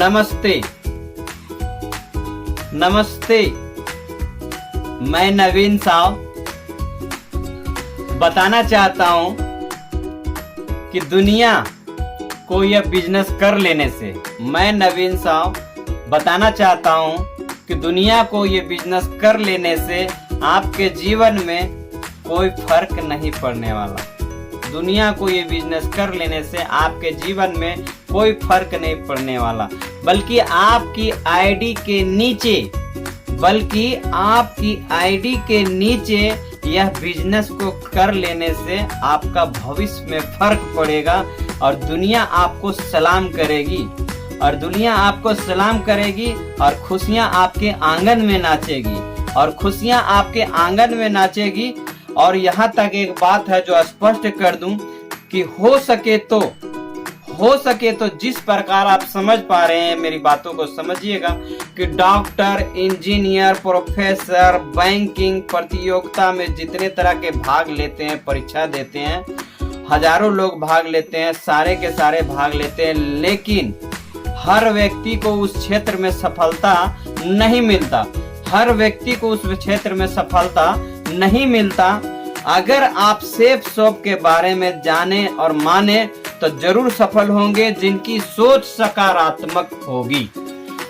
नमस्ते नमस्ते, मैं नवीन साव बताना चाहता हूं कि दुनिया को यह बिजनेस कर लेने से, मैं नवीन साव बताना चाहता हूं कि दुनिया को ये बिजनेस कर लेने से आपके जीवन में कोई फर्क नहीं पड़ने वाला। दुनिया को ये बिजनेस कर लेने से आपके जीवन में कोई फर्क नहीं पड़ने वाला, बल्कि आपकी आईडी के नीचे यह बिजनेस को कर लेने से आपका भविष्य में फर्क पड़ेगा और दुनिया आपको सलाम करेगी और खुशियां आपके आंगन में नाचेगी और यहाँ तक एक बात है जो स्पष्ट कर दूं कि हो सके तो जिस प्रकार आप समझ पा रहे हैं, मेरी बातों को समझिएगा कि डॉक्टर, इंजीनियर, प्रोफेसर, बैंकिंग प्रतियोगिता में जितने तरह के भाग लेते हैं, परीक्षा देते हैं, हजारों लोग भाग लेते हैं, सारे के सारे भाग लेते हैं, लेकिन हर व्यक्ति को उस क्षेत्र में सफलता नहीं मिलता। अगर आप सेफ शॉप के बारे में जाने और माने तो जरूर सफल होंगे। जिनकी सोच सकारात्मक होगी,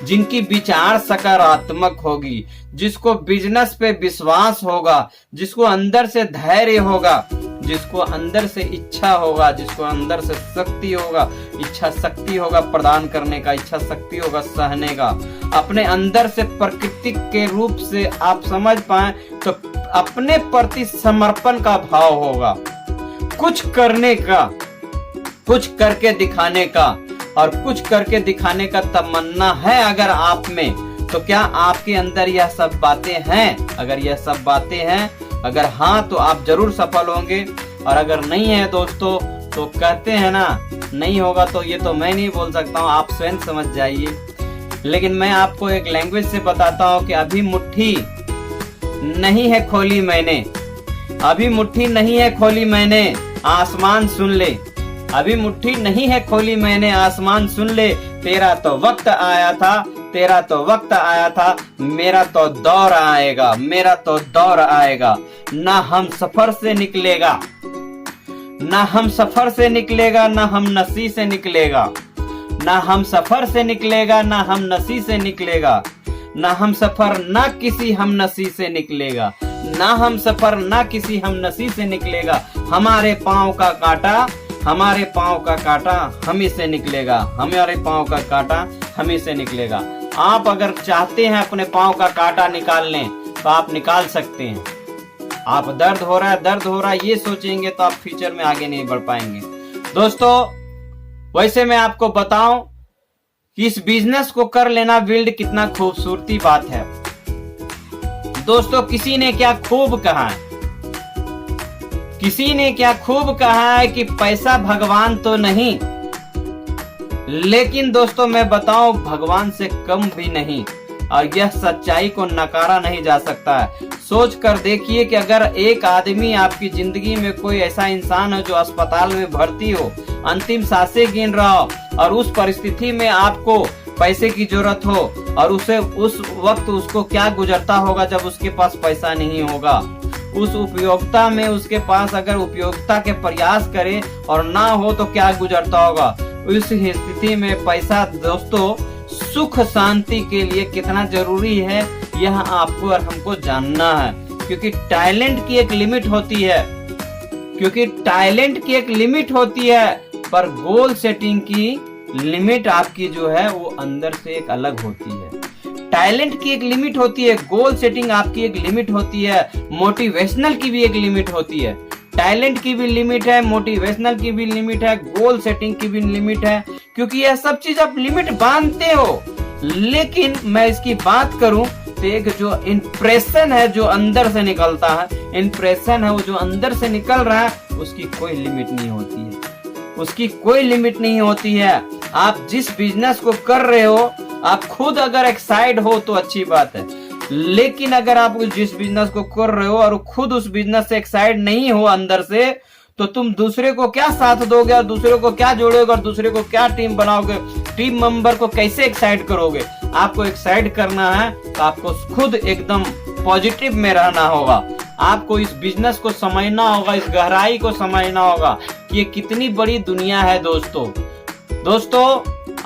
जिनकी विचार सकारात्मक होगी, जिसको बिजनेस पे विश्वास होगा, जिसको अंदर से धैर्य होगा, जिसको अंदर से इच्छा होगा, जिसको अंदर से इच्छा शक्ति होगा प्रदान करने का, इच्छा शक्ति होगा सहने का, अपने अंदर से प्रकृति के रूप से आप समझ पाए तो अपने प्रति समर्पण का भाव होगा, कुछ करने का, कुछ करके दिखाने का, और कुछ करके दिखाने का तमन्ना है अगर आप में, तो क्या आपके अंदर यह सब बातें हैं? अगर यह सब बातें हैं, अगर हाँ, तो आप जरूर सफल होंगे। और अगर नहीं है दोस्तों, तो कहते हैं ना, नहीं होगा तो ये तो मैं नहीं बोल सकता हूँ, आप स्वयं समझ जाइए। लेकिन मैं आपको एक लैंग्वेज से बताता हूँ कि अभी मुट्ठी नहीं है खोली मैंने, आसमान सुन ले। अभी मुट्ठी नहीं है खोली मैंने, आसमान सुन ले। तेरा तो वक्त आया था, मेरा तो दौर आएगा। ना हम सफर से निकलेगा, ना हम नसी से निकलेगा, ना हम सफर ना किसी हम नसी से निकलेगा। हमारे पाँव का कांटा हम ही से निकलेगा। आप अगर चाहते हैं अपने पाँव का कांटा निकाल लें तो आप निकाल सकते हैं। आप दर्द हो रहा है ये सोचेंगे तो आप फ्यूचर में आगे नहीं बढ़ पाएंगे। दोस्तों, वैसे मैं आपको बताऊं कि इस बिजनेस को कर लेना बिल्ड कितना खूबसूरती बात है। दोस्तों, किसी ने क्या खूब कहा है कि पैसा भगवान तो नहीं, लेकिन दोस्तों मैं बताऊं भगवान से कम भी नहीं, और यह सच्चाई को नकारा नहीं जा सकता है। सोच कर देखिए कि अगर एक आदमी आपकी जिंदगी में कोई ऐसा इंसान है जो अस्पताल में भर्ती हो, अंतिम सांसें गिन रहा हो, और उस परिस्थिति में आपको पैसे की जरूरत हो, और उस वक्त उसको क्या गुजरता होगा जब उसके पास पैसा नहीं होगा। उस उपयोगिता में उसके पास अगर उपयोगिता के प्रयास करे और ना हो तो क्या गुजरता होगा। उस स्थिति में पैसा दोस्तों सुख शांति के लिए कितना जरूरी है, यह आपको और हमको जानना है। क्योंकि टैलेंट की एक लिमिट होती है, पर गोल सेटिंग की लिमिट आपकी जो है वो अंदर से एक अलग होती है। टैलेंट की एक लिमिट होती है, गोल सेटिंग आपकी एक लिमिट होती है, मोटिवेशनल की भी एक लिमिट होती है। टैलेंट की भी लिमिट है, मोटिवेशनल की भी लिमिट है, गोल सेटिंग की भी लिमिट है, क्योंकि यह सब चीज आप लिमिट बांधते हो। लेकिन मैं इसकी बात करूं तो एक जो इंप्रेशन है जो अंदर से निकलता है, वो जो अंदर से निकल रहा है, उसकी कोई लिमिट नहीं होती है। आप जिस बिजनेस को कर रहे हो, आप खुद अगर एक्साइड हो तो अच्छी बात है, लेकिन अगर आप जिस बिजनेस को कर रहे हो और खुद उस बिजनेस से एक्साइड नहीं हो अंदर से, तो तुम दूसरे को क्या साथ दोगे और दूसरे को क्या जोड़ोगे और दूसरे को क्या टीम बनाओगे, टीम मेंबर को कैसे एक्साइट करोगे। आपको एक्साइट करना है तो आपको खुद एकदम पॉजिटिव में रहना होगा। आपको इस बिजनेस को समझना होगा, इस गहराई को समझना होगा कि ये कितनी बड़ी दुनिया है दोस्तों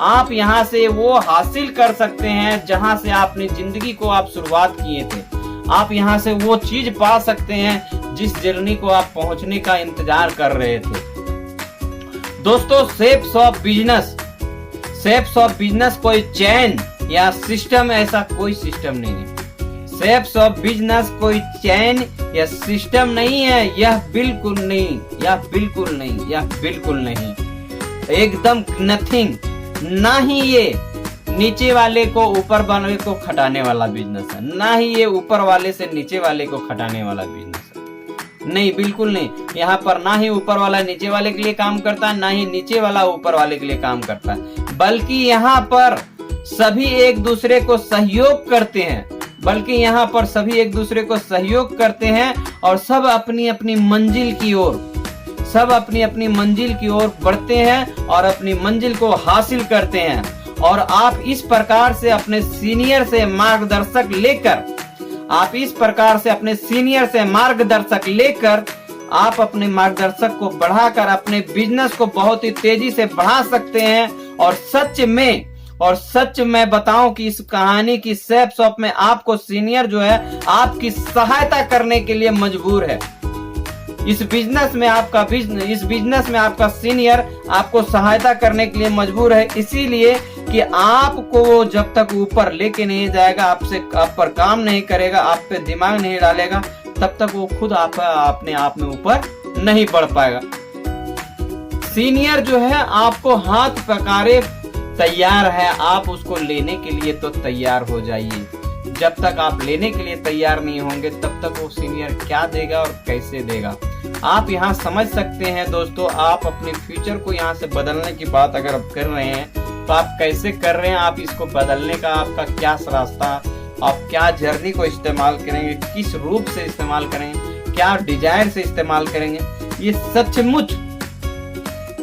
आप यहाँ से वो हासिल कर सकते हैं जहाँ से आपने जिंदगी को आप शुरुआत किए थे। आप यहाँ से वो चीज पा सकते हैं जिस जर्नी को आप पहुंचने का इंतजार कर रहे थे। दोस्तों शेप्स ऑफ बिजनेस कोई चैन या सिस्टम, ऐसा कोई सिस्टम नहीं है। शेप्स ऑफ बिजनेस कोई चैन या सिस्टम नहीं है, यह बिल्कुल नहीं, एकदम नथिंग। ना ही ये नीचे वाले को ऊपर वाले को खटाने वाला बिजनेस है, ना ही ये ऊपर वाले से नीचे वाले को खटाने वाला बिजनेस है। नहीं, बिल्कुल नहीं। यहाँ पर ना ही ऊपर वाला नीचे वाले के लिए काम करता है, ना ही नीचे वाला ऊपर वाले के लिए काम करता है, बल्कि यहाँ पर सभी एक दूसरे को सहयोग करते हैं और सब अपनी अपनी मंजिल की ओर बढ़ते हैं और अपनी मंजिल को हासिल करते हैं। और आप इस प्रकार से अपने सीनियर से मार्गदर्शक लेकर आप अपने मार्गदर्शक को बढ़ाकर अपने बिजनेस को बहुत ही तेजी से बढ़ा सकते हैं। और सच में बताऊं कि इस कहानी की शेप्स ऑफ में आपको सीनियर जो है आपकी सहायता करने के लिए मजबूर है। इस बिजनेस में आपका सीनियर आपको सहायता करने के लिए मजबूर है, इसीलिए कि आपको वो जब तक ऊपर लेके नहीं जाएगा, आप पर काम नहीं करेगा, आप पे दिमाग नहीं डालेगा, तब तक वो खुद अपने आप में ऊपर नहीं बढ़ पाएगा। सीनियर जो है आपको हाथ पकारे तैयार है, आप उसको लेने के लिए तो तैयार हो जाइए। जब तक आप लेने के लिए तैयार नहीं होंगे तब तक वो सीनियर क्या देगा और कैसे देगा। आप यहाँ समझ सकते हैं दोस्तों, आप अपने फ्यूचर को यहाँ से बदलने की बात अगर आप कर रहे हैं तो आप कैसे कर रहे हैं, आप इसको बदलने का आपका क्या रास्ता, आप क्या जर्नी को इस्तेमाल करेंगे, किस रूप से इस्तेमाल करेंगे, क्या डिजायर से इस्तेमाल करेंगे। ये सचमुच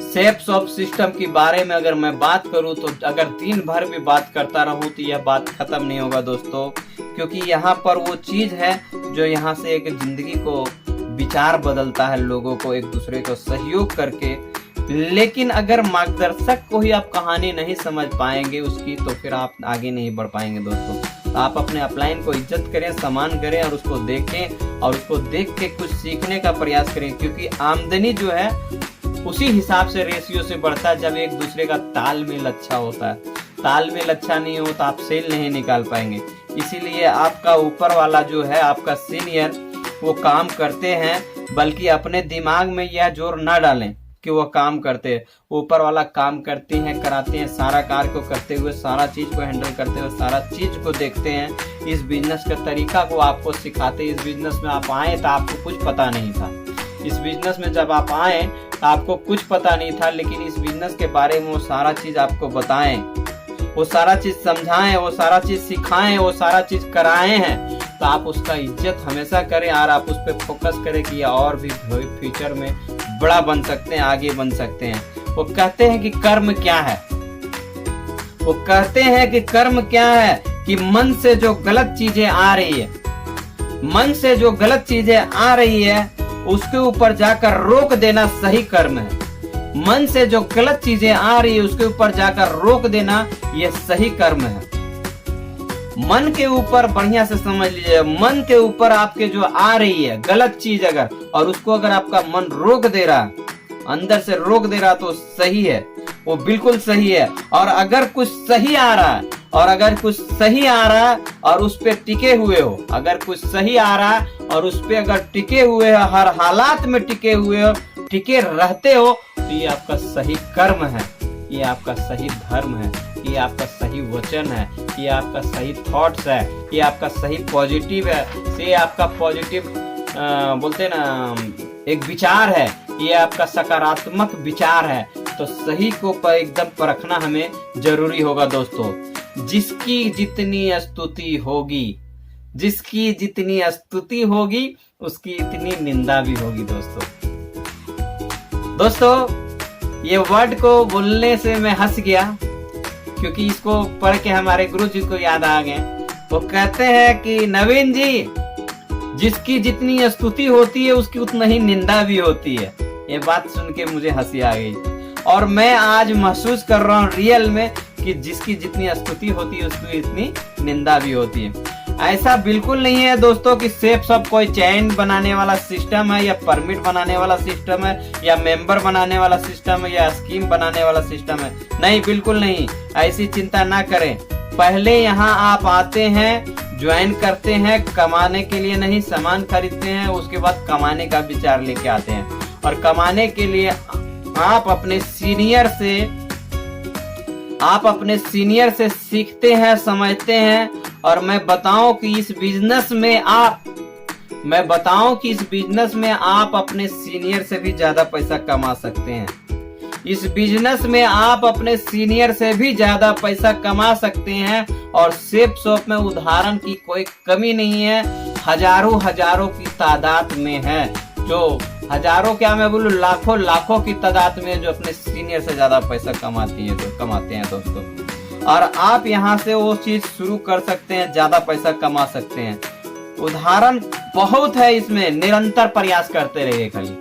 शेप्स ऑफ सिस्टम के बारे में अगर मैं बात करूं तो अगर दिन भर भी बात करता रहूं तो यह बात खत्म नहीं होगा दोस्तों, क्योंकि यहाँ पर वो चीज है जो यहाँ से एक जिंदगी को विचार बदलता है, लोगों को एक दूसरे को सहयोग करके। लेकिन अगर मार्गदर्शक को ही आप कहानी नहीं समझ पाएंगे उसकी, तो फिर आप आगे नहीं बढ़ पाएंगे दोस्तों। तो आप अपने अपलाइन को इज्जत करें, सम्मान करें और उसको देखें और उसको देख के कुछ सीखने का प्रयास करें, क्योंकि आमदनी जो है उसी हिसाब से रेशियो से बढ़ता है जब एक दूसरे का तालमेल अच्छा होता है। तालमेल अच्छा नहीं हो तो आप सेल नहीं निकाल पाएंगे। इसीलिए आपका ऊपर वाला जो है आपका सीनियर वो काम करते हैं, बल्कि अपने दिमाग में यह जोर ना डालें कि वो काम करते हैं। ऊपर वाला काम करते हैं, कराते हैं, सारा कार्य को करते हुए, सारा चीज को हैंडल करते हुए, सारा चीज को देखते हैं। इस बिजनेस के तरीका को आपको सिखाते। इस बिजनेस में आप आए तो आपको कुछ पता नहीं था। इस बिजनेस में जब आप आए तो आपको कुछ पता नहीं था, लेकिन इस बिजनेस के बारे में वो सारा चीज आपको बताएं, वो सारा चीज समझाएं, वो सारा चीज सिखाएं, वो सारा चीज कराए हैं, तो आप उसका इज्जत हमेशा करें और आप उस पर फोकस करें कि और भी फ्यूचर में बड़ा बन सकते हैं, आगे बन सकते हैं। वो कहते हैं कि कर्म क्या है, कि मन से जो गलत चीजें आ रही है उसके ऊपर जाकर रोक देना सही कर्म है। मन से जो गलत चीजें आ रही है उसके ऊपर जाकर रोक देना यह सही कर्म है। मन के ऊपर बढ़िया से समझ लीजिए, मन के ऊपर आपके जो आ रही है गलत चीज अगर, और उसको अगर आपका मन रोक दे रहा, अंदर से रोक दे रहा, तो सही है, वो बिल्कुल सही है। और अगर कुछ सही आ रहा है और उस पे टिके हुए हो, और उस पे अगर टिके हुए हो, हर हालात में टिके हुए हो, टिके रहते हो, तो ये आपका सही कर्म है, ये आपका सही धर्म है, ये आपका सही वचन है, ये आपका सही थॉट्स है, ये आपका सही पॉजिटिव है, ये आपका पॉजिटिव बोलते ना एक विचार है, ये आपका सकारात्मक विचार है। तो सही को एकदम परखना हमें जरूरी होगा दोस्तों। जिसकी जितनी स्तुति होगी उसकी इतनी निंदा भी होगी दोस्तों। दोस्तों ये वर्ड को बोलने से मैं हंस गया, क्योंकि इसको पढ़ के हमारे गुरु जी को याद आ गए। वो कहते हैं कि नवीन जी, जिसकी जितनी स्तुति होती है उसकी उतना ही निंदा भी होती है। ये बात सुन के मुझे हंसी आ गई, और मैं आज महसूस कर रहा हूँ रियल में कि जिसकी जितनी स्तुति होती है उसकी इतनी निंदा भी होती है। ऐसा बिल्कुल नहीं है दोस्तों कि सेफ सब कोई चैन बनाने वाला सिस्टम है, या परमिट बनाने वाला सिस्टम है, या मेंबर बनाने वाला सिस्टम है, या स्कीम बनाने वाला सिस्टम है। नहीं, बिल्कुल नहीं, ऐसी चिंता ना करें। पहले यहाँ आप आते हैं, ज्वाइन करते हैं, कमाने के लिए नहीं, सामान खरीदते हैं, उसके बाद कमाने का विचार लेके आते हैं। और कमाने के लिए आप अपने सीनियर से सीखते हैं, समझते हैं। और मैं बताऊं कि इस बिजनेस में आप अपने सीनियर से भी ज्यादा पैसा कमा सकते हैं। इस बिजनेस में आप अपने सीनियर से भी ज्यादा पैसा कमा सकते हैं। और सेफ शॉप में उदाहरण की कोई कमी नहीं है, हजारों की तादाद में है, जो हजारों क्या मैं बोलूं लाखों की तादाद में जो अपने सीनियर से ज्यादा पैसा कमाते हैं दोस्तों। और आप यहाँ से वो चीज शुरू कर सकते हैं, ज्यादा पैसा कमा सकते हैं। उदाहरण बहुत है इसमें, निरंतर प्रयास करते रहिए। खाली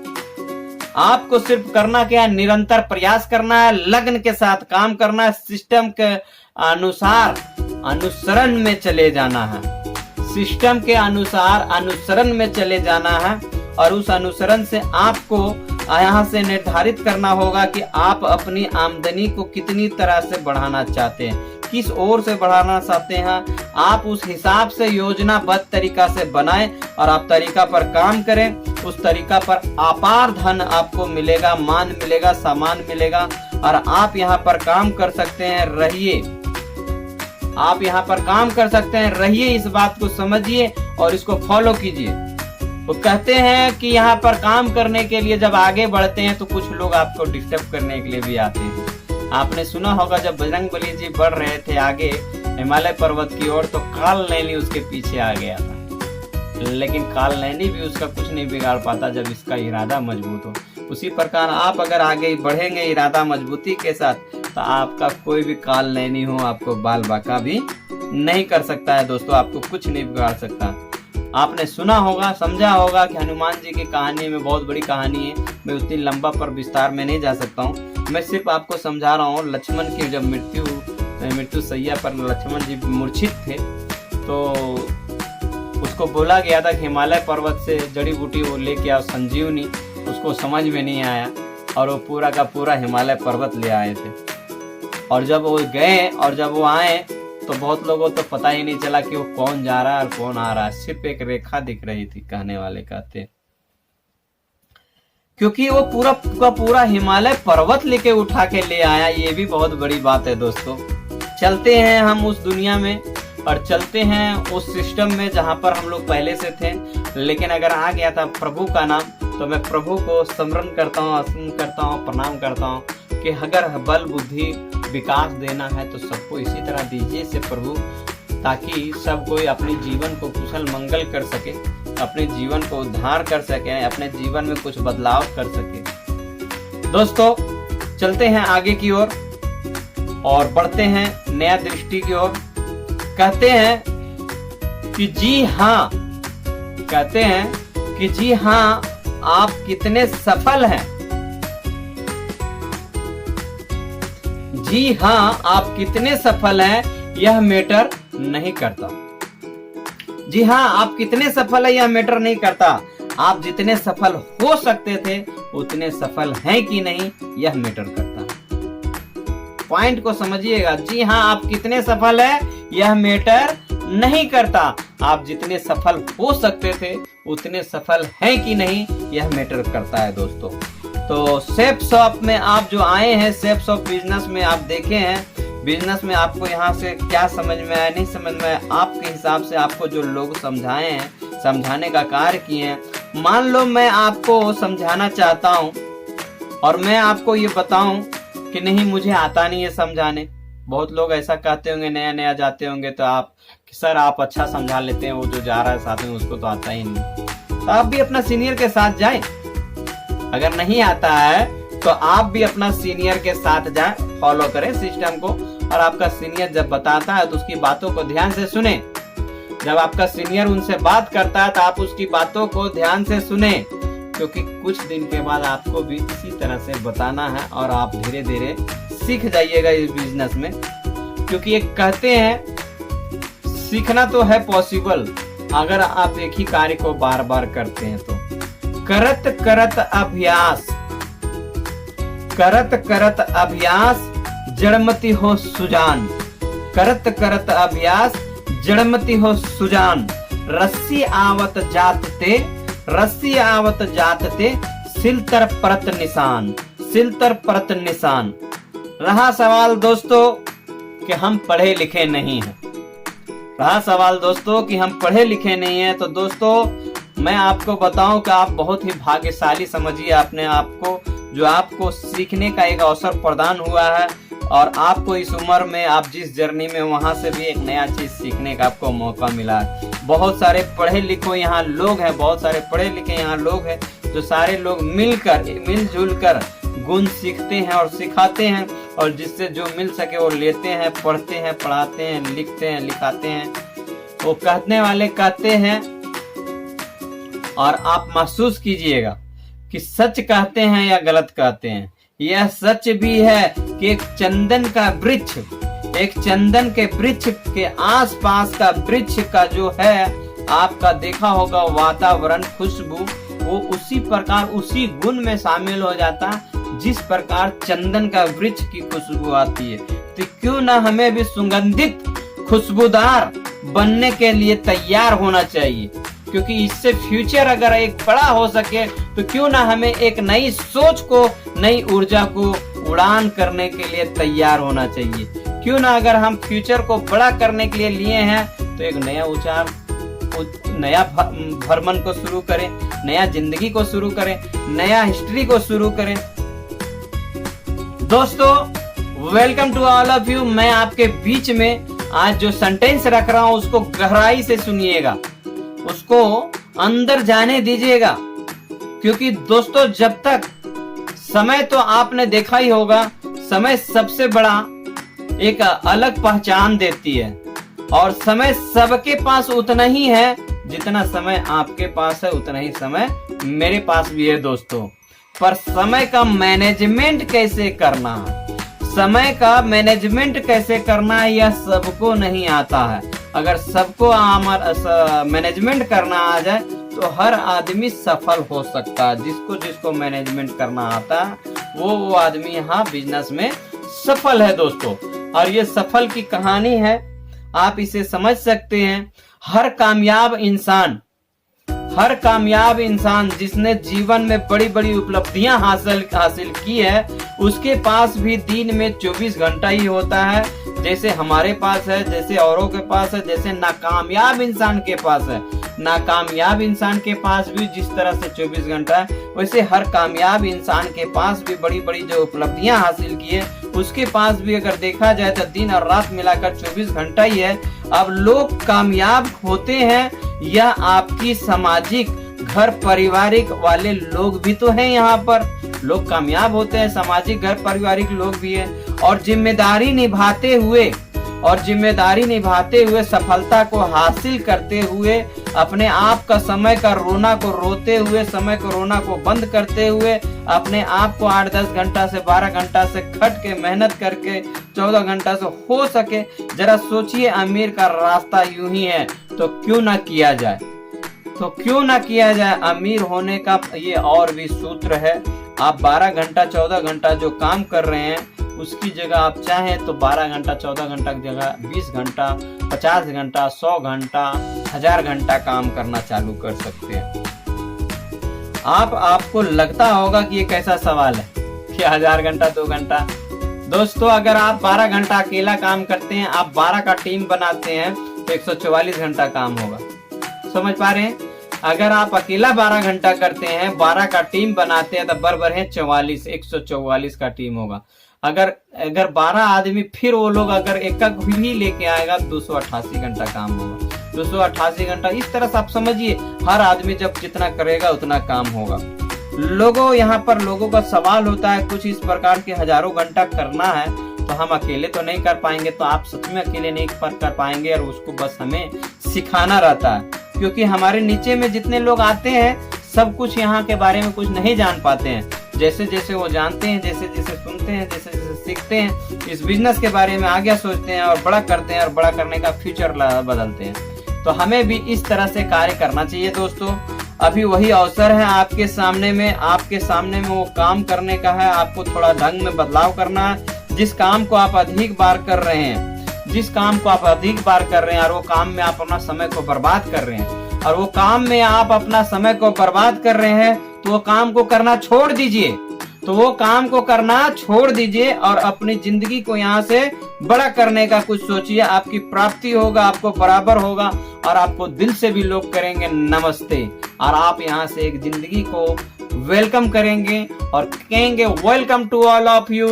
आपको सिर्फ करना क्या है, निरंतर प्रयास करना है, लगन के साथ काम करना है, सिस्टम के अनुसार अनुसरण में चले जाना है, सिस्टम के अनुसार अनुसरण में चले जाना है। और उस अनुसरण से आपको यहाँ से निर्धारित करना होगा कि आप अपनी आमदनी को कितनी तरह से बढ़ाना चाहते हैं, किस ओर से बढ़ाना चाहते हैं। आप उस हिसाब से योजनाबद्ध तरीका से बनाएं और आप तरीका पर काम करें। उस तरीका पर अपार धन आपको मिलेगा, मान मिलेगा, सामान मिलेगा। और आप यहाँ पर काम कर सकते हैं, रहिए। आप यहाँ पर काम कर सकते हैं, रहिए, इस बात को समझिए और इसको फॉलो कीजिए। वो कहते हैं कि यहाँ पर काम करने के लिए जब आगे बढ़ते हैं तो कुछ लोग आपको डिस्टर्ब करने के लिए भी आते हैं। आपने सुना होगा जब बजरंगबली जी बढ़ रहे थे आगे हिमालय पर्वत की ओर, तो काल नैनी उसके पीछे आ गया था, लेकिन काल नैनी भी उसका कुछ नहीं बिगाड़ पाता जब इसका इरादा मजबूत हो। उसी प्रकार आप अगर आगे बढ़ेंगे इरादा मजबूती के साथ, तो आपका कोई भी काल नैनी हो आपको बाल बाका भी नहीं कर सकता है दोस्तों, आपको कुछ नहीं बिगाड़ सकता। आपने सुना होगा, समझा होगा कि हनुमान जी की कहानी में बहुत बड़ी कहानी है। मैं उतनी लंबा पर विस्तार में नहीं जा सकता हूँ, मैं सिर्फ आपको समझा रहा हूँ। लक्ष्मण की जब मृत्यु सैया पर लक्ष्मण जी मूर्छित थे, तो उसको बोला गया था कि हिमालय पर्वत से जड़ी बूटी वो लेके आओ, संजीवनी। उसको समझ में नहीं आया और वो पूरा का पूरा हिमालय पर्वत ले आए थे। और जब वो गए और जब वो आए तो बहुत लोगों तो पता ही नहीं चला कि वो कौन जा रहा है और कौन आ रहा है, सिर्फ एक रेखा दिख रही थी, कहने वाले कहते, क्योंकि वो पूरा हिमालय पर्वत लेके उठा के ले आया। ये भी बहुत बड़ी बात है दोस्तों। चलते हैं हम उस दुनिया में और चलते हैं उस सिस्टम में जहां पर हम लोग पहले से थे। लेकिन अगर आ गया था प्रभु का नाम, तो मैं प्रभु को स्मरण करता हूँ, प्रणाम करता हूँ कि अगर बल बुद्धि विकास देना है तो सबको इसी तरह दीजिए से प्रभु, ताकि सब कोई अपने जीवन को कुशल मंगल कर सके, अपने जीवन को उद्धार कर सके, अपने जीवन में कुछ बदलाव कर सके। दोस्तों चलते हैं आगे की ओर और बढ़ते हैं नया दृष्टि की ओर। कहते हैं कि जी हाँ, आप कितने सफल हैं। जी हाँ, आप कितने सफल हैं यह मैटर नहीं करता। जी हाँ, आप कितने सफल हैं यह मैटर नहीं करता। आप जितने सफल हो सकते थे उतने सफल हैं कि नहीं यह मैटर करता है। पॉइंट को समझिएगा। जी हाँ, आप कितने सफल हैं यह मैटर नहीं करता। आप जितने सफल हो सकते थे उतने सफल हैं कि नहीं यह मैटर करता है दोस्तों। तो सेफ शॉप में आप जो आए हैं, सेफ शॉप बिजनेस में आप देखे हैं, बिजनेस में आपको यहाँ से क्या समझ में आया, नहीं समझ में आया, आपके हिसाब से आपको जो लोग समझाए हैं, समझाने का कार्य किए हैं। मान लो मैं आपको समझाना चाहता हूँ और मैं आपको ये बताऊं कि नहीं मुझे आता नहीं है समझाने। बहुत लोग ऐसा कहते होंगे, नया नया जाते होंगे तो आप सर आप अच्छा समझा लेते हैं, वो जो जा रहा है साथ में उसको तो आता ही नहीं। तो आप भी अपना सीनियर के साथ जाएं। अगर नहीं आता है तो आप भी अपना सीनियर के साथ जाएं, फॉलो करें सिस्टम को, और आपका सीनियर जब बताता है तो उसकी बातों को ध्यान से सुने। जब आपका सीनियर उनसे बात करता है तो आप उसकी बातों को ध्यान से सुने, क्योंकि कुछ दिन के बाद आपको भी इसी तरह से बताना है और आप धीरे धीरे सीख जाइएगा इस बिजनेस में। क्योंकि ये कहते हैं सीखना तो है पॉसिबल अगर आप एक ही कार्य को बार बार करते हैं तो। करत करत अभ्यास, करत करत अभ्यास जड़मति हो सुजान, करत करत अभ्यास जड़मति हो सुजान। रस्सी आवत जात ते, रस्सी आवत जात ते, सिल तर परत निशान, सिल तर परत निशान। रहा सवाल दोस्तों कि हम पढ़े लिखे नहीं हैं, रहा सवाल दोस्तों कि हम पढ़े लिखे नहीं हैं, तो दोस्तों मैं आपको बताऊं कि आप बहुत ही भाग्यशाली समझिए अपने आप को, जो आपको सीखने का एक अवसर प्रदान हुआ है, और आपको इस उम्र में आप जिस जर्नी में वहां से भी एक नया चीज सीखने का आपको मौका मिला है। बहुत सारे पढ़े लिखे यहाँ लोग हैं, बहुत सारे पढ़े लिखे यहाँ लोग हैं, जो सारे लोग मिलजुल कर गुण सीखते हैं और सिखाते हैं, और जिससे जो मिल सके वो लेते हैं, पढ़ते हैं, पढ़ाते हैं, लिखते हैं, लिखाते हैं। वो कहने वाले कहते हैं, और आप महसूस कीजिएगा कि सच कहते हैं या गलत कहते हैं। यह सच भी है कि एक चंदन का वृक्ष, एक चंदन के वृक्ष के आसपास का वृक्ष का जो है आपका देखा होगा वातावरण, खुशबू, वो उसी प्रकार उसी गुण में शामिल हो जाता जिस प्रकार चंदन का वृक्ष की खुशबू आती है। तो क्यों ना हमें भी सुगंधित खुशबूदार बनने के लिए तैयार होना चाहिए, क्योंकि इससे फ्यूचर अगर एक बड़ा हो सके तो क्यों ना हमें एक नई सोच को, नई ऊर्जा को उड़ान करने के लिए तैयार होना चाहिए। क्यों ना अगर हम फ्यूचर को बड़ा करने के लिए लिए हैं तो एक नया उचार, नया भ्रमण को शुरू करें, नया जिंदगी को शुरू करें, नया हिस्ट्री को शुरू करें। दोस्तों welcome to all of you. मैं आपके बीच में आज जो सेंटेंस रख रहा हूं उसको गहराई से सुनिएगा, उसको अंदर जाने दीजिएगा, क्योंकि दोस्तों जब तक समय तो आपने देखा ही होगा, समय सबसे बड़ा एक अलग पहचान देती है, और समय सबके पास उतना ही है जितना समय आपके पास है, उतना ही समय मेरे पास भी है दोस्तों। पर समय का मैनेजमेंट कैसे करना है, समय का मैनेजमेंट कैसे करना है, यह सबको नहीं आता है। अगर सबको मैनेजमेंट करना आ जाए तो हर आदमी सफल हो सकता है। जिसको जिसको मैनेजमेंट करना आता है वो आदमी यहाँ बिजनेस में सफल है दोस्तों। और ये सफल की कहानी है, आप इसे समझ सकते हैं। हर कामयाब इंसान जिसने जीवन में बड़ी बड़ी उपलब्धियां हासिल की है, उसके पास भी दिन में 24 घंटा ही होता है, जैसे हमारे पास है, जैसे औरों के पास है, जैसे नाकामयाब इंसान के पास है। नाकामयाब इंसान के पास भी जिस तरह से 24 घंटा है, वैसे हर कामयाब इंसान के पास भी बड़ी बड़ी जो उपलब्धियां हासिल की है उसके पास भी अगर देखा जाए तो दिन और रात मिलाकर 24 घंटा ही है। अब लोग कामयाब होते हैं, यह आपकी सामाजिक घर पारिवारिक वाले लोग भी तो हैं। यहाँ पर लोग कामयाब होते हैं, सामाजिक घर पारिवारिक लोग भी हैं, और जिम्मेदारी निभाते हुए सफलता को हासिल करते हुए, अपने आप का समय का रोना को रोते हुए, समय को रोना को बंद करते हुए, अपने आप को 8-10 घंटा से 12 घंटा से खट के मेहनत करके 14 घंटा से हो सके। जरा सोचिए, अमीर का रास्ता यूं ही है, तो क्यों ना किया जाए। अमीर होने का ये और भी सूत्र है। आप 12 घंटा 14 घंटा जो काम कर रहे हैं उसकी जगह आप चाहें तो 12 घंटा 14 घंटा की जगह 20 घंटा 50 घंटा 100 घंटा 1000 घंटा काम करना चालू कर सकते हैं। आपको लगता होगा कि ये कैसा सवाल है कि 1000 घंटा 2 घंटा। दोस्तों अगर आप 12 घंटा अकेला काम करते हैं, आप 12 का टीम बनाते हैं तो 144 घंटा काम होगा। समझ पा रहे हैं? अगर आप अकेला 12 घंटा करते हैं, 12 का टीम बनाते हैं तो बराबर है 144 का टीम होगा। अगर 12 आदमी फिर वो लोग अगर एक भी लेके आएगा 288 घंटा काम होगा। 288 घंटा इस तरह से आप समझिए, हर आदमी जब जितना करेगा उतना काम होगा। यहाँ पर लोगों का सवाल होता है कुछ इस प्रकार के हजारों घंटा करना है तो हम अकेले तो नहीं कर पाएंगे। तो आप सच में अकेले नहीं कर पाएंगे और उसको बस हमें सिखाना रहता है, क्योंकि हमारे नीचे में जितने लोग आते हैं सब कुछ यहाँ के बारे में कुछ नहीं जान पाते हैं। जैसे जैसे वो जानते हैं, जैसे जैसे सुनते हैं, जैसे जैसे सीखते हैं, इस बिजनेस के बारे में आगे सोचते हैं और बड़ा करते हैं और बड़ा करने का फ्यूचर बदलते हैं। तो हमें भी इस तरह से कार्य करना चाहिए दोस्तों। अभी वही अवसर है आपके सामने में वो काम करने का है। आपको थोड़ा ढंग में बदलाव करना है। जिस काम को आप अधिक बार कर रहे हैं और वो काम में आप अपना समय को बर्बाद कर रहे हैं तो वो काम को करना छोड़ दीजिए और अपनी जिंदगी को यहाँ से बड़ा करने का कुछ सोचिए। आपकी प्राप्ति होगा, आपको बराबर होगा और आपको दिल से भी लोग करेंगे नमस्ते, और आप यहाँ से एक जिंदगी को वेलकम करेंगे और कहेंगे welcome to all of you,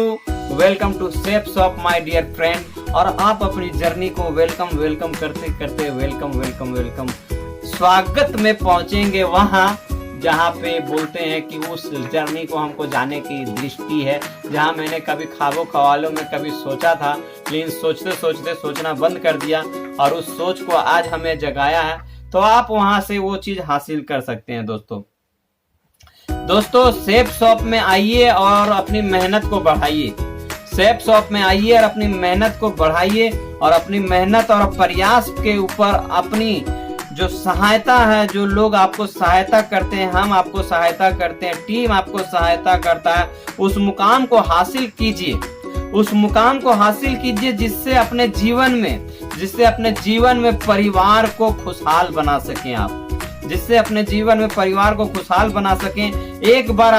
welcome to Safe Shop my dear friend. और आप अपनी जर्नी को वेलकम करते करते वेलकम स्वागत में पहुंचेंगे वहां जहाँ पे बोलते हैं कि उस जर्नी को हमको जाने की दृष्टि है, जहाँ मैंने कभी ख्वाबों ख्वालों में कभी सोचा था, लेकिन सोचते सोचते सोचना बंद कर दिया और उस सोच को आज हमें जगाया है। तो आप वहां से वो चीज हासिल कर सकते हैं दोस्तों सेफ शॉप में आइए और अपनी मेहनत को बढ़ाइए। सेफ शॉप में आइए और अपनी मेहनत को बढ़ाइए और अपनी मेहनत और प्रयास के ऊपर अपनी जो सहायता है, जो लोग आपको सहायता करते हैं, हम आपको सहायता करते हैं, टीम आपको सहायता करता है, उस मुकाम को हासिल कीजिए जिससे अपने जीवन में परिवार को खुशहाल बना सकें आप, जिससे अपने जीवन में परिवार को खुशहाल बना सकें। एक बार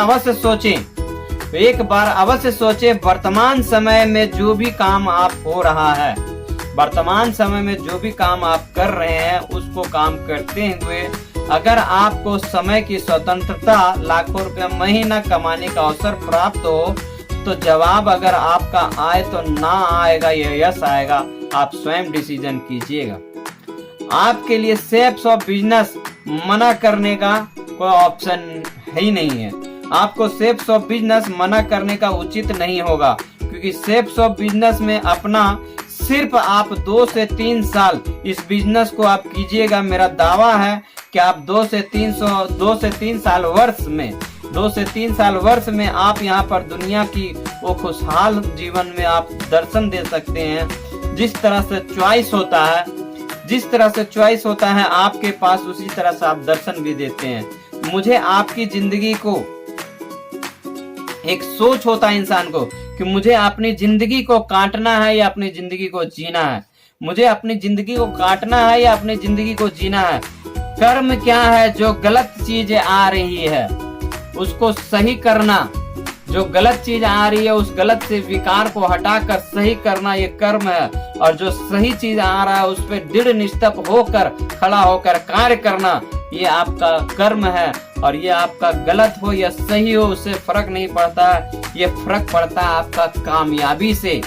अवश्य सोचें वर्तमान समय में जो भी काम आप कर रहे हैं उसको काम करते हुए अगर आपको समय की स्वतंत्रता लाखों रुपया महीना कमाने का अवसर प्राप्त हो तो जवाब अगर आपका आए तो ना आएगा या यस आएगा, आप स्वयं डिसीजन कीजिएगा। आपके लिए सेफ शॉप बिजनेस मना करने का कोई ऑप्शन ही नहीं है। आपको सेफ शॉप बिजनेस मना करने का उचित नहीं होगा, क्योंकि सेफ शॉप बिजनेस में अपना सिर्फ आप 2 से 3 साल इस बिजनेस को आप कीजिएगा। मेरा दावा है कि आप 2 से 3 साल वर्ष में आप यहाँ पर दुनिया की वो खुशहाल जीवन में आप दर्शन दे सकते हैं। जिस तरह से चॉइस होता है आपके पास, उसी तरह से आप दर्शन भी देते हैं। मुझे आपकी जिंदगी को एक सोच होता है इंसान को कि मुझे अपनी जिंदगी को काटना है या अपनी जिंदगी को जीना है, मुझे अपनी जिंदगी को काटना है या अपनी जिंदगी को जीना है। कर्म क्या है? जो गलत चीज आ रही है उसको सही करना, जो गलत चीज आ रही है उस गलत से विकार को हटाकर सही करना, ये कर्म है। और जो सही चीज आ रहा है उस पर दृढ़ निष्ठप होकर खड़ा होकर कार्य करना, ये आपका कर्म है। और ये आपका गलत हो या सही हो उससे फर्क नहीं पड़ता, ये फर्क पड़ता है आपका कामयाबी से।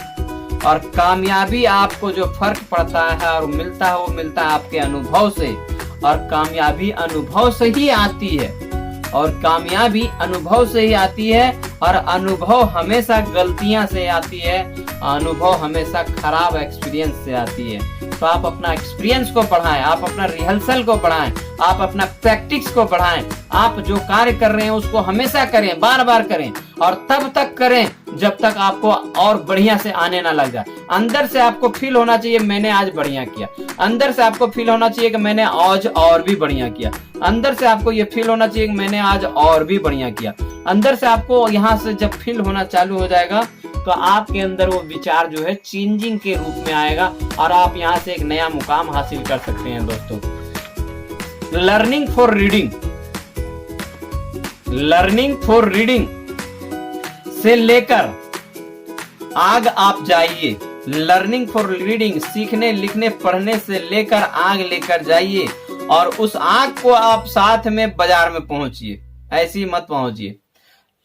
और कामयाबी आपको जो फर्क पड़ता है और मिलता है वो मिलता है आपके अनुभव से, और कामयाबी अनुभव से ही आती है, और अनुभव हमेशा गलतियां से आती है, अनुभव हमेशा खराब एक्सपीरियंस से आती है। तो आप अपना एक्सपीरियंस को बढ़ाएं, आप अपना रिहर्सल को बढ़ाएं, आप अपना प्रैक्टिस को बढ़ाएं। आप जो कार्य कर रहे हैं उसको हमेशा करें, बार बार करें, और तब तक करें जब तक आपको और बढ़िया से आने ना लग जाए। अंदर से आपको फील होना चाहिए मैंने आज बढ़िया किया, अंदर से आपको फील होना चाहिए कि मैंने आज और भी बढ़िया किया, अंदर से आपको ये फील होना चाहिए कि मैंने आज और भी बढ़िया किया। अंदर से आपको यहाँ से जब फील होना चालू हो जाएगा तो आपके अंदर वो विचार जो है चेंजिंग के रूप में आएगा और आप यहाँ से एक नया मुकाम हासिल कर सकते हैं दोस्तों। लर्निंग फॉर रीडिंग से लेकर आग आप जाइए। लर्निंग फॉर रीडिंग, सीखने लिखने पढ़ने से लेकर आग लेकर जाइए, और उस आग को आप साथ में बाजार में पहुंचिए, ऐसी मत पहुंचिए।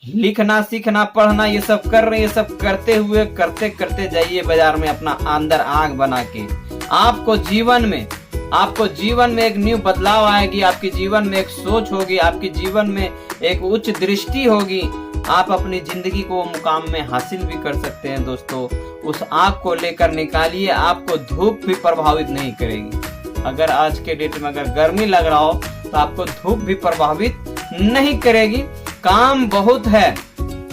लिखना सीखना पढ़ना ये सब कर रहे हैं, ये सब करते हुए करते करते जाइए बाजार में अपना अंदर आग बना के। आपको जीवन में आपको जीवन में एक न्यू बदलाव आएगी, आपके जीवन में एक सोच होगी, आपके जीवन में एक उच्च दृष्टि होगी। आप अपनी जिंदगी को मुकाम में हासिल भी कर सकते हैं दोस्तों। उस आग को लेकर निकालिए, आपको धूप भी प्रभावित नहीं करेगी। अगर आज के डेट में अगर गर्मी लग रहा हो तो आपको धूप भी प्रभावित नहीं करेगी। काम बहुत है,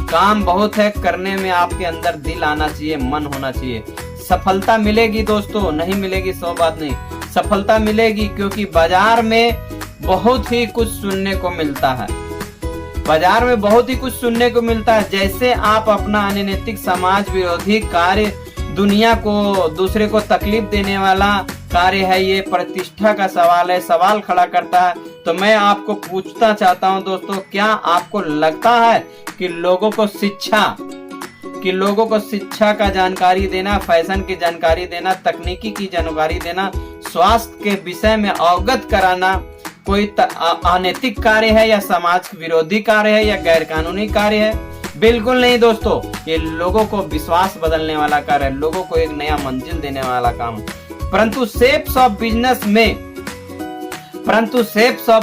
काम बहुत है, करने में आपके अंदर दिल आना चाहिए, मन होना चाहिए। सफलता मिलेगी दोस्तों, नहीं मिलेगी सौ बात नहीं, सफलता मिलेगी, क्योंकि बाजार में बहुत ही कुछ सुनने को मिलता है। बाजार में बहुत ही कुछ सुनने को मिलता है। जैसे आप अपना अनैतिक समाज विरोधी कार्य, दुनिया को, दूसरे को तकलीफ देने वाला कार्य है, ये प्रतिष्ठा का सवाल है, सवाल खड़ा करता है। तो मैं आपको पूछना चाहता हूं दोस्तों, क्या आपको लगता है कि लोगों को शिक्षा का जानकारी देना, फैशन की जानकारी देना, तकनीकी की जानकारी देना, स्वास्थ्य के विषय में अवगत कराना कोई अनैतिक कार्य है या समाज विरोधी कार्य है या गैर कानूनी कार्य है? बिल्कुल नहीं दोस्तों, ये लोगों को विश्वास बदलने वाला कार्य है, लोगों को एक नया मंजिल देने वाला काम है। परंतु शेप्स ऑफ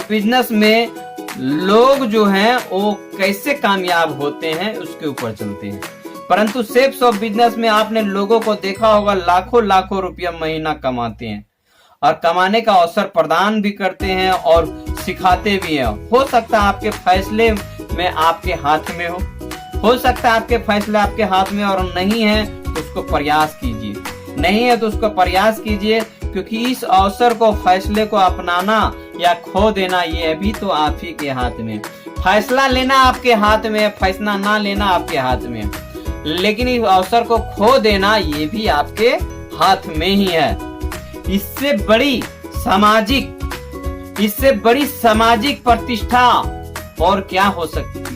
बिजनेस में लोग जो हैं वो कैसे कामयाब होते हैं उसके ऊपर चलते हैं। परंतु शेप्स ऑफ बिजनेस में आपने लोगों को देखा होगा, लाखों लाखों रुपया महीना कमाते हैं और कमाने का अवसर प्रदान भी करते हैं और सिखाते भी हैं। हो सकता है आपके फैसले में आपके हाथ में हो सकता है आपके फैसले आपके हाथ में और नहीं है तो उसको प्रयास कीजिए, नहीं है तो उसको प्रयास कीजिए, क्योंकि इस अवसर को, फैसले को अपनाना या खो देना ये भी तो आप ही के हाथ में। फैसला लेना आपके हाथ में, फैसला ना लेना आपके हाथ में, लेकिन इस अवसर को खो देना ये भी आपके हाथ में ही है। इससे बड़ी सामाजिक प्रतिष्ठा और क्या हो सकती है?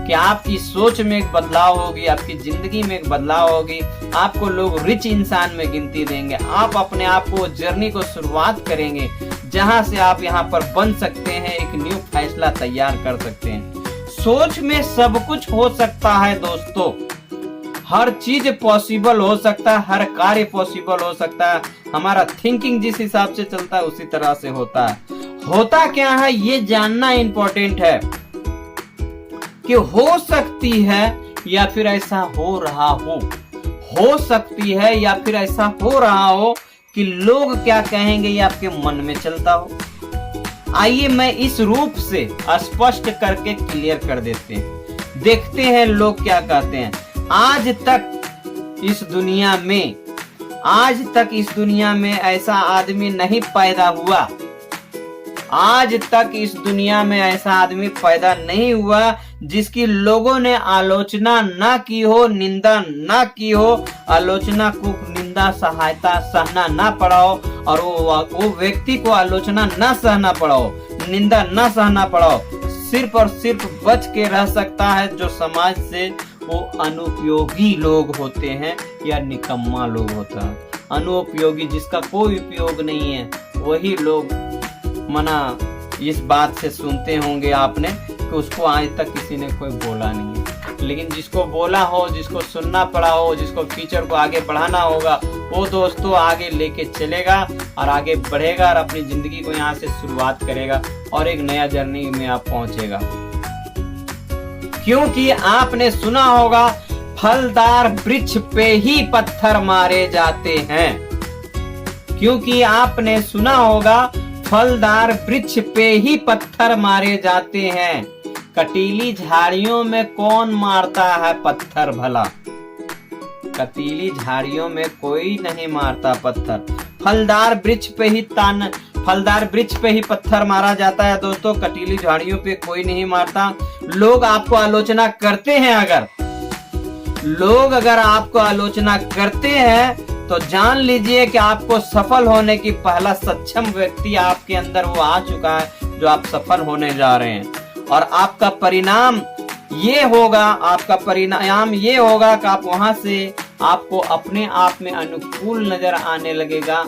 कि आपकी सोच में एक बदलाव होगी, आपकी जिंदगी में एक बदलाव होगी, आपको लोग रिच इंसान में गिनती देंगे। आप अपने आप को जर्नी को शुरुआत करेंगे जहां से आप यहां पर बन सकते हैं, एक न्यू फैसला तैयार कर सकते हैं। सोच में सब कुछ हो सकता है दोस्तों, हर चीज पॉसिबल हो सकता है, हर कार्य पॉसिबल हो सकता है। हमारा थिंकिंग जिस हिसाब से चलता है उसी तरह से होता है। होता क्या है ये जानना इंपॉर्टेंट है कि हो सकती है या फिर ऐसा हो रहा हो सकती है या फिर ऐसा हो रहा हो कि लोग क्या कहेंगे ये आपके मन में चलता हो। आइए मैं इस रूप से स्पष्ट करके क्लियर कर देते हैं, देखते हैं लोग क्या कहते हैं। आज तक इस दुनिया में ऐसा आदमी नहीं पैदा हुआ, आज तक इस दुनिया में ऐसा आदमी पैदा नहीं हुआ जिसकी लोगों ने आलोचना ना की हो, निंदा ना की हो, आलोचना को, निंदा, सहायता सहना ना पड़ा हो, और वो व्यक्ति को आलोचना ना सहना पड़ा हो, निंदा ना सहना पड़ा हो। सिर्फ और सिर्फ बच के रह सकता है जो समाज से वो अनुपयोगी लोग होते हैं या निकम्मा लोग होता है। अनुपयोगी, जिसका कोई उपयोग नहीं है, वही लोग मना इस बात से सुनते होंगे आपने कि उसको आज तक किसी ने कोई बोला नहीं है। लेकिन जिसको बोला हो, जिसको सुनना पड़ा हो, जिसको फ्यूचर को आगे बढ़ाना होगा, वो दोस्तों आगे लेके चलेगा और आगे बढ़ेगा और अपनी जिंदगी को यहाँ से शुरुआत करेगा और एक नया जर्नी में आप पहुंचेगा। क्योंकि आपने सुना होगा फलदार वृक्ष पे ही पत्थर मारे जाते हैं। क्योंकि आपने सुना होगा फलदार वृक्ष पे ही पत्थर मारे जाते हैं। कटीली झाड़ियों में कौन मारता है पत्थर भला? कटीली झाड़ियों में कोई नहीं मारता पत्थर। फलदार वृक्ष पे ही पत्थर मारा जाता है दोस्तों, कटीली झाड़ियों पे कोई नहीं मारता। लोग आपको आलोचना करते हैं, अगर आपको आलोचना करते हैं तो जान लीजिए कि आपको सफल होने की पहला सक्षम व्यक्ति आपके अंदर वो आ चुका है जो आप सफल होने जा रहे हैं। और आपका परिणाम ये होगा कि आप वहां से आपको अपने आप में अनुकूल नजर आने लगेगा,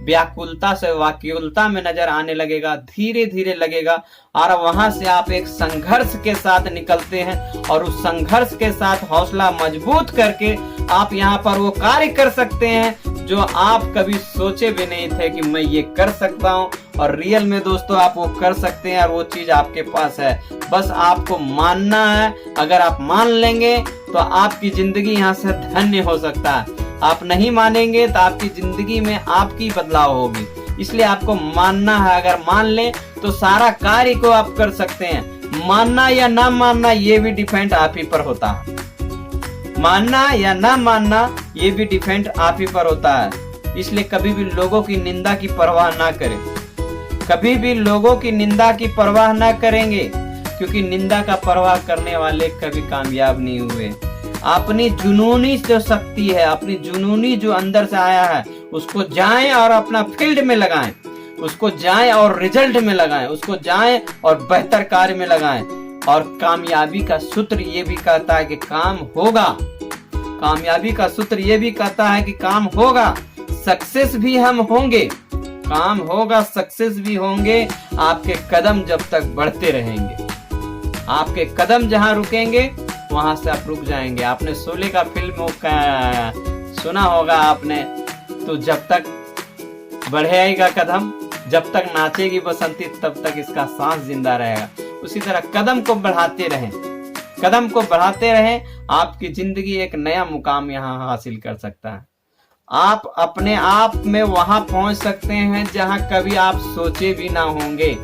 व्याकुलता से वाक्युलता में नजर आने लगेगा, धीरे धीरे लगेगा। और वहां से आप एक संघर्ष के साथ निकलते हैं और उस संघर्ष के साथ हौसला मजबूत करके आप यहाँ पर वो कार्य कर सकते हैं जो आप कभी सोचे भी नहीं थे कि मैं ये कर सकता हूँ, और रियल में दोस्तों आप वो कर सकते हैं और वो चीज आपके पास है। बस आपको मानना है। अगर आप मान लेंगे तो आपकी जिंदगी यहाँ से धन्य हो सकता है। आप नहीं मानेंगे तो आपकी जिंदगी में आपकी बदलाव होगी। इसलिए आपको मानना है। अगर मान लें तो सारा कार्य को आप कर सकते हैं। मानना या ना मानना ये भी डिपेंड आप ही पर होता है। मानना या ना मानना ये भी डिपेंड आप ही पर होता है। इसलिए कभी भी लोगों की निंदा की परवाह ना करें। कभी भी लोगों की निंदा की परवाह ना करेंगे, क्योंकि निंदा का परवाह करने वाले कभी कामयाब नहीं हुए। अपनी जुनूनी जो शक्ति है, अपनी जुनूनी जो अंदर से आया है, उसको जाएं और अपना फील्ड में लगाएं। उसको जाएं और रिजल्ट में लगाएं। उसको जाएं और बेहतर कार्य में लगाएं। और कामयाबी का सूत्र ये भी कहता है कि काम होगा। कामयाबी का सूत्र ये भी कहता है कि काम होगा, सक्सेस भी हम होंगे। काम होगा, सक्सेस भी होंगे। आपके कदम जब तक बढ़ते रहेंगे, आपके कदम जहां रुकेंगे वहां से आप रुक जाएंगे। आपने शोले का फिल्म सुना होगा आपने, तो जब तक बढ़ेगा कदम, जब तक नाचेगी बसंती, तब तक इसका सांस जिंदा रहेगा। उसी तरह कदम को बढ़ाते रहें, कदम को बढ़ाते रहें। आपकी जिंदगी एक नया मुकाम यहाँ हासिल कर सकता है। आप अपने आप में वहां पहुंच सकते हैं जहां कभी आप सोचे भी ना होंगे।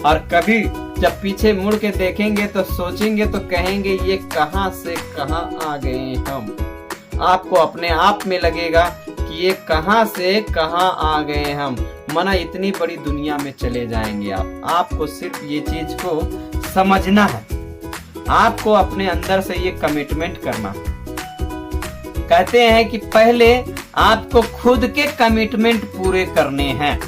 और कभी जब पीछे मुड़ के देखेंगे तो सोचेंगे तो कहेंगे ये कहां से कहां आ गए हम। आपको अपने आप में लगेगा कि ये कहां से कहां आ गए हम। मना इतनी बड़ी दुनिया में चले जाएंगे आप। आपको सिर्फ ये चीज को समझना है। आपको अपने अंदर से ये कमिटमेंट करना। कहते हैं कि पहले आपको खुद के कमिटमेंट पूरे करने हैं।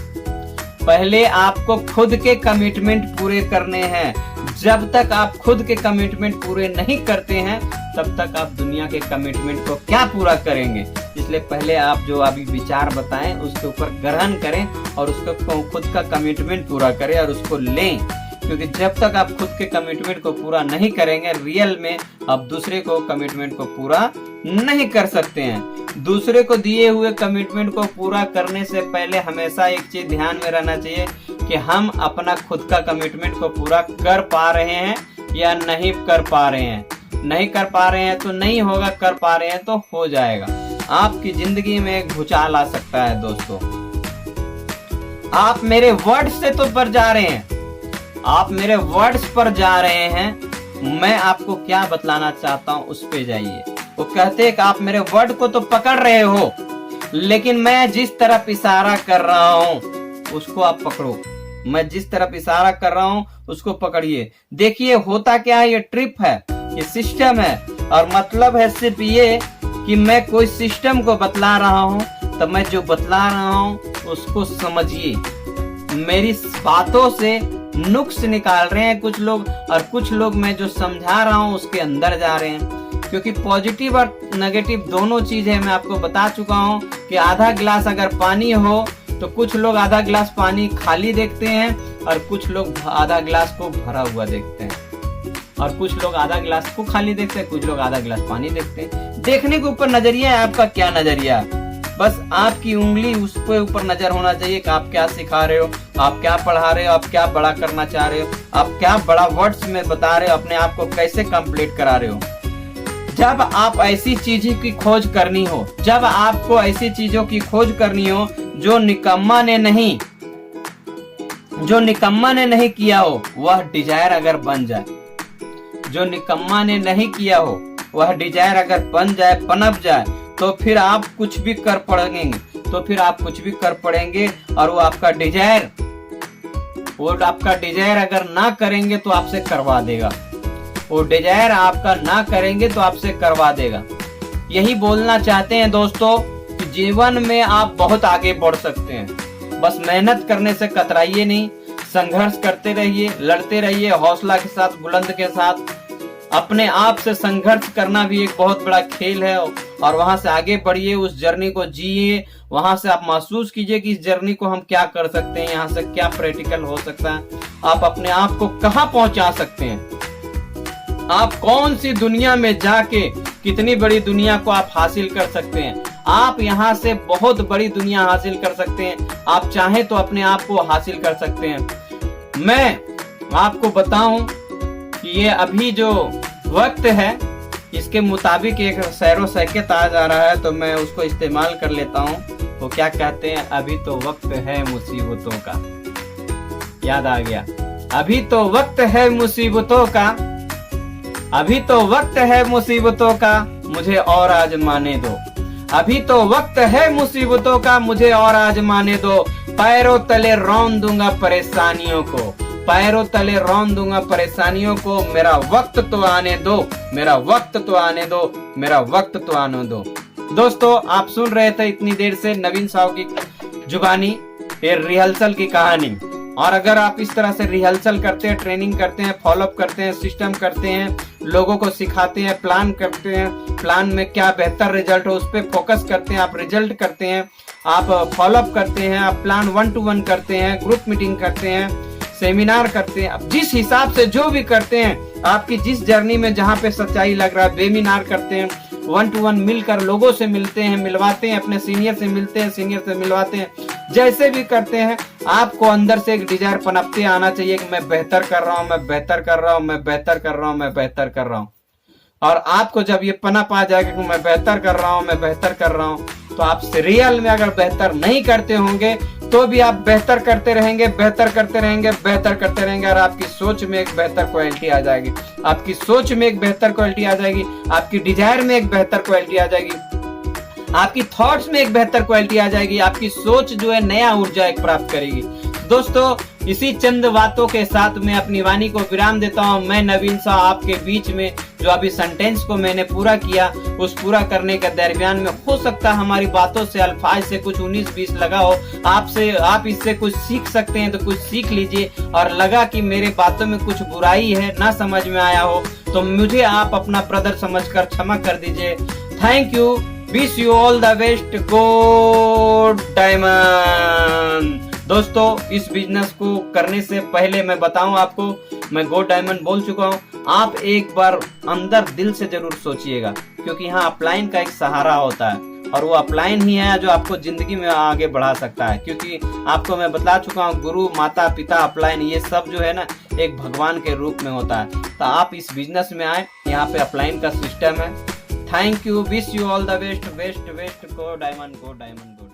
पहले आपको खुद के कमिटमेंट पूरे करने हैं। जब तक आप खुद के कमिटमेंट पूरे नहीं करते हैं, तब तक आप दुनिया के कमिटमेंट को क्या पूरा करेंगे। इसलिए पहले आप जो अभी विचार बताएं उसके ऊपर ग्रहण करें और उसको खुद का कमिटमेंट पूरा करें और उसको लें। क्योंकि जब तक आप खुद के कमिटमेंट को पूरा नहीं करेंगे, रियल में आप दूसरे को कमिटमेंट को पूरा नहीं कर सकते हैं। दूसरे को दिए हुए कमिटमेंट को पूरा करने से पहले हमेशा एक चीज ध्यान में रहना चाहिए कि हम अपना खुद का कमिटमेंट को पूरा कर पा रहे हैं या नहीं कर पा रहे हैं। नहीं कर पा रहे हैं तो नहीं होगा, कर पा रहे हैं तो हो जाएगा। आपकी जिंदगी में एक भूचाल आ सकता है दोस्तों। आप मेरे वर्ड्स से तो पर जा रहे हैं, आप मेरे वर्ड्स पर जा रहे हैं। मैं आपको क्या बतलाना चाहता हूं उस पे जाइए। वो कहते हैं कि आप मेरे वर्ड को तो पकड़ रहे हो, लेकिन मैं जिस तरफ इशारा कर रहा हूं उसको आप पकड़ो। मैं जिस तरफ इशारा कर रहा हूं उसको पकड़िए। देखिए होता क्या है, ये ट्रिप है, ये सिस्टम है। और मतलब है सिर्फ ये कि मैं कोई सिस्टम को बतला रहा हूं, तो मैं जो बतला रहा हूं उसको समझिए। मेरी बातों से नुक्स निकाल रहे हैं कुछ लोग, और कुछ लोग मैं जो समझा रहा हूं उसके अंदर जा रहे हैं। क्योंकि पॉजिटिव और नेगेटिव दोनों चीजें मैं आपको बता चुका हूं कि आधा गिलास अगर पानी हो तो कुछ लोग आधा गिलास पानी खाली देखते हैं और कुछ लोग आधा गिलास को भरा हुआ देखते हैं। और कुछ लोग आधा गिलास को खाली देखते हैं, कुछ लोग आधा गिलास पानी देखते हैं। देखने के ऊपर नजरिया है आपका, क्या नजरिया। बस आपकी उंगली उसके ऊपर नजर होना चाहिए कि आप क्या सिखा रहे हो, आप क्या पढ़ा रहे हो, आप क्या बड़ा करना चाह रहे हो, आप क्या बड़ा वर्ड्स में बता रहे हो, अपने आप को कैसे कंप्लीट करा रहे हो। जब आप ऐसी चीजों की खोज करनी हो, जब आपको ऐसी चीजों की खोज करनी हो जो निकम्मा ने नहीं किया हो, वह डिजायर अगर बन जाए, जो निकम्मा ने नहीं किया हो वह डिजायर अगर बन जाए, पनप जाए, तो फिर आप कुछ भी कर पड़ेंगे। और वो आपका डिजायर अगर ना करेंगे तो आपसे करवा देगा। वो डिजायर आपका ना करेंगे तो आपसे करवा देगा। यही बोलना चाहते हैं दोस्तों कि जीवन में आप बहुत आगे बढ़ सकते हैं। बस मेहनत करने से कतराइए नहीं, संघर्ष करते रहिए, लड़ते रहिए हौसला के साथ, बुलंद के साथ। अपने आप से संघर्ष करना भी एक बहुत बड़ा खेल है और वहां से आगे बढ़िए, उस जर्नी को जिए। वहां से आप महसूस कीजिए कि इस जर्नी को हम क्या कर सकते हैं, यहाँ से क्या प्रैक्टिकल हो सकता है, आप अपने आप को कहाँ पहुंचा सकते हैं, आप कौन सी दुनिया में जाके कितनी बड़ी दुनिया को आप हासिल कर सकते हैं। आप यहाँ से बहुत बड़ी दुनिया हासिल कर सकते हैं। आप चाहें तो अपने आप को हासिल कर सकते हैं। मैं आपको बताऊं कि ये अभी जो वक्त है इसके मुताबिक एक सैरो सैकत आ जा रहा है, तो मैं उसको इस्तेमाल कर लेता हूँ। वो क्या कहते हैं, अभी तो वक्त है मुसीबतों का। याद आ गया, अभी तो वक्त है मुसीबतों का, अभी तो वक्त है मुसीबतों का, मुझे और आजमाने दो। अभी तो वक्त है मुसीबतों का, मुझे और आजमाने दो। पैरों तले रौंद दूंगा परेशानियों को, पैरों तले रौंद दूंगा परेशानियों को। मेरा वक्त तो आने दो, मेरा वक्त तो आने दो, मेरा वक्त तो आने दो। दोस्तों, आप सुन रहे थे इतनी देर से नवीन साहू की जुबानी, ये रिहर्सल की कहानी। और अगर आप इस तरह से रिहर्सल करते हैं, ट्रेनिंग करते हैं, फॉलोअप करते हैं, सिस्टम करते हैं, लोगों को सिखाते हैं, प्लान करते हैं, प्लान में क्या बेहतर रिजल्ट हो उस पर फोकस करते हैं, आप रिजल्ट करते हैं, आप फॉलोअप करते हैं, आप प्लान 1 to 1 करते हैं, ग्रुप मीटिंग करते हैं, सेमिनार करते हैं, अब जिस हिसाब से जो भी करते हैं, आपकी जिस जर्नी में जहाँ पे सच्चाई लग रहा है, वेबिनार करते हैं, 1 to 1 मिलकर लोगों से मिलते हैं, मिलवाते हैं, अपने सीनियर से मिलते हैं, सीनियर से मिलवाते हैं, जैसे भी करते हैं, आपको अंदर से एक डिजायर पनपते आना चाहिए कि मैं बेहतर कर रहा हूँ, मैं बेहतर कर रहा हूँ, मैं बेहतर कर रहा हूँ, मैं बेहतर कर रहा हूँ। और आपको जब ये पनप आ जाएगा कि मैं बेहतर कर रहा हूँ, मैं बेहतर कर रहा हूँ, तो आप रियल में अगर बेहतर नहीं करते होंगे तो भी आप बेहतर करते रहेंगे, बेहतर करते रहेंगे, बेहतर करते रहेंगे, और आपकी सोच में एक बेहतर क्वालिटी आ जाएगी, आपकी सोच में एक बेहतर क्वालिटी आ जाएगी, आपकी डिजायर में एक बेहतर क्वालिटी आ जाएगी, आपकी थॉट्स में एक बेहतर क्वालिटी आ जाएगी, आपकी सोच जो है नया ऊर्जा एक प्राप्त करेगी। दोस्तों, इसी चंद बातों के साथ मैं अपनी वाणी को विराम देता हूं। मैं नवीन साहब आपके बीच में जो अभी सेंटेंस को मैंने पूरा किया, उस पूरा करने के दरमियान में हो सकता हमारी बातों से, अल्फाज से कुछ 19-20 लगा हो आपसे, आप इससे कुछ सीख सकते हैं तो कुछ सीख लीजिए। और लगा कि मेरे बातों में कुछ बुराई है, ना समझ में आया हो, तो मुझे आप अपना ब्रदर समझकर क्षमा कर दीजिए। Thank you, wish you all the best, go diamond. दोस्तों, इस बिजनेस को करने से पहले मैं बताऊं आपको, मैं गो डायमंड बोल चुका हूं। आप एक बार अंदर दिल से जरूर सोचिएगा, क्योंकि यहाँ अपलाइन का एक सहारा होता है, और वो अपलाइन ही है जो आपको जिंदगी में आगे बढ़ा सकता है। क्योंकि आपको मैं बता चुका हूँ, गुरु, माता पिता, अपलाइन, ये सब जो है ना एक भगवान के रूप में होता है। तो आप इस बिजनेस में आए, यहाँ पे अपलाइन का सिस्टम है। Thank you, wish you all the best, best best, go diamond, go diamond, go.